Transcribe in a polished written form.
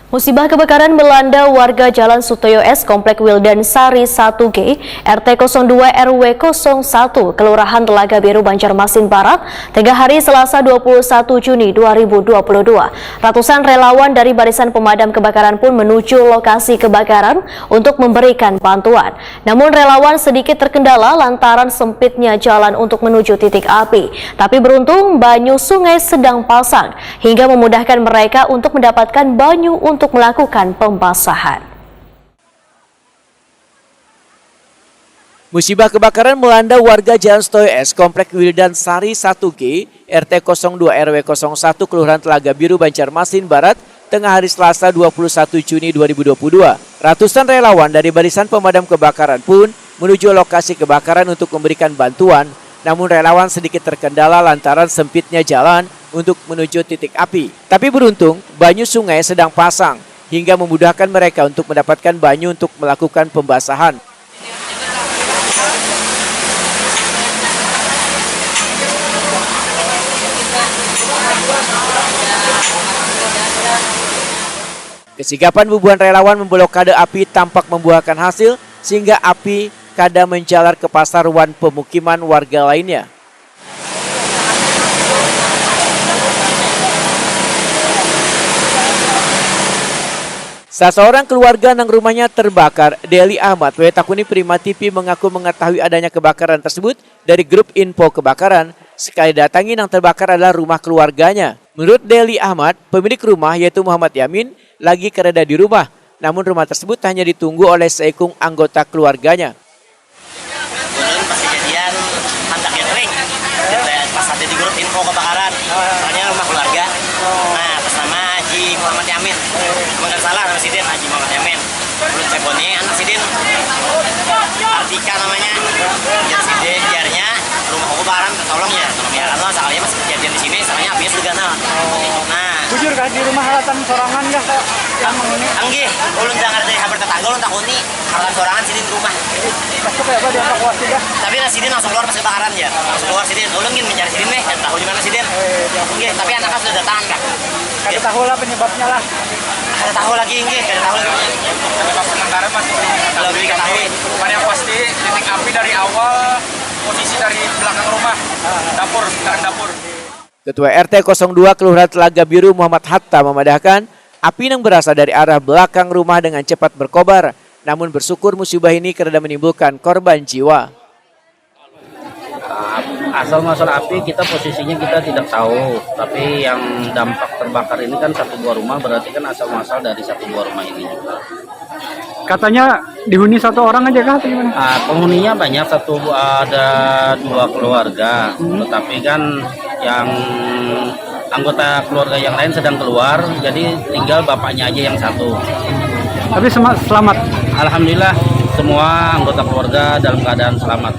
Musibah kebakaran melanda warga Jalan Sutoyo S, Komplek Wildan Sari 1G, RT 02 RW 01, Kelurahan Telaga Biru, Banjarmasin Barat, tengah hari Selasa 21 Juni 2022. Ratusan relawan dari Barisan Pemadam Kebakaran pun menuju lokasi kebakaran untuk memberikan bantuan. Namun relawan sedikit terkendala lantaran sempitnya jalan untuk menuju titik api. Tapi beruntung banyu sungai sedang pasang hingga memudahkan mereka untuk mendapatkan banyu untuk melakukan pembasahan. Musibah kebakaran melanda warga Jalan Sutoyo S, Komplek Wildan Sari 1G, RT 02 RW 01, Kelurahan Telaga Biru, Banjarmasin Barat, tengah hari Selasa 21 Juni 2022. Ratusan relawan dari Barisan Pemadam Kebakaran pun menuju lokasi kebakaran untuk memberikan bantuan, namun relawan sedikit terkendala lantaran sempitnya jalan untuk menuju titik api. Tapi beruntung, banyu sungai sedang pasang hingga memudahkan mereka untuk mendapatkan banyu untuk melakukan pembasahan. Kesigapan ribuan relawan memblokade api tampak membuahkan hasil sehingga api kada menjalar ke pasar wan pemukiman warga lainnya. Saat seorang keluarga nang rumahnya terbakar, Deli Ahmad, Wetakuni Prima TV mengaku mengetahui adanya kebakaran tersebut dari grup info kebakaran. Sekali datangi nang terbakar adalah rumah keluarganya. Menurut Deli Ahmad, pemilik rumah yaitu Muhammad Yamin lagi kerada di rumah. Namun rumah tersebut hanya ditunggu oleh seekung anggota keluarganya. Pas kejadian handak yang kering, pas ada di grup info kebakaran, soalnya rumah keluarga. Nah, atas nama Haji Muhammad Yamin, emang gak salah nama Sidin Haji Muhammad Yamin. Belum cebonnya anak Sidin, Artika namanya. Jadi Sidin jarnya rumah kebakaran tolongnya, karena soalnya pas kejadian di sini, soalnya apinya sudah ganal. Nah, bujur kah di rumah halatan sorangan kah yang ini? anggih, ulun dengar dari kabar tetangga ulun takuni halatan sorangan Sidin rumah. Masuk kayak apa dievakuasi dah? Tapi Sidin langsung keluar pas kebakaran ya. Langsung keluar Sidin. Ulun ingin mencari Sidin nih, dan tahu di mana Sidin. Nggih, tapi anaknya sudah datang kah? Kada tahu lah penyebabnya lah. Kada tahu lagi nggih, kada tahu lagi. Penyebab sementara masih Kalau lebih ketahui. yang pasti titik api dari awal posisi dari belakang rumah dapur, sekitaran dapur. Ketua RT 02 Kelurahan Telaga Biru Muhammad Hatta memadahkan api yang berasal dari arah belakang rumah dengan cepat berkobar. Namun bersyukur musibah ini karena menimbulkan korban jiwa. Asal masal api kita posisinya kita tidak tahu, tapi yang dampak terbakar ini kan satu buah rumah, berarti kan asal masal dari satu buah rumah ini juga. Katanya dihuni satu orang aja kah atau gimana? Penghuninya banyak, ada 2 keluarga, tetapi kan yang anggota keluarga yang lain sedang keluar, jadi tinggal bapaknya aja yang satu. Tapi selamat. Alhamdulillah semua anggota keluarga dalam keadaan selamat.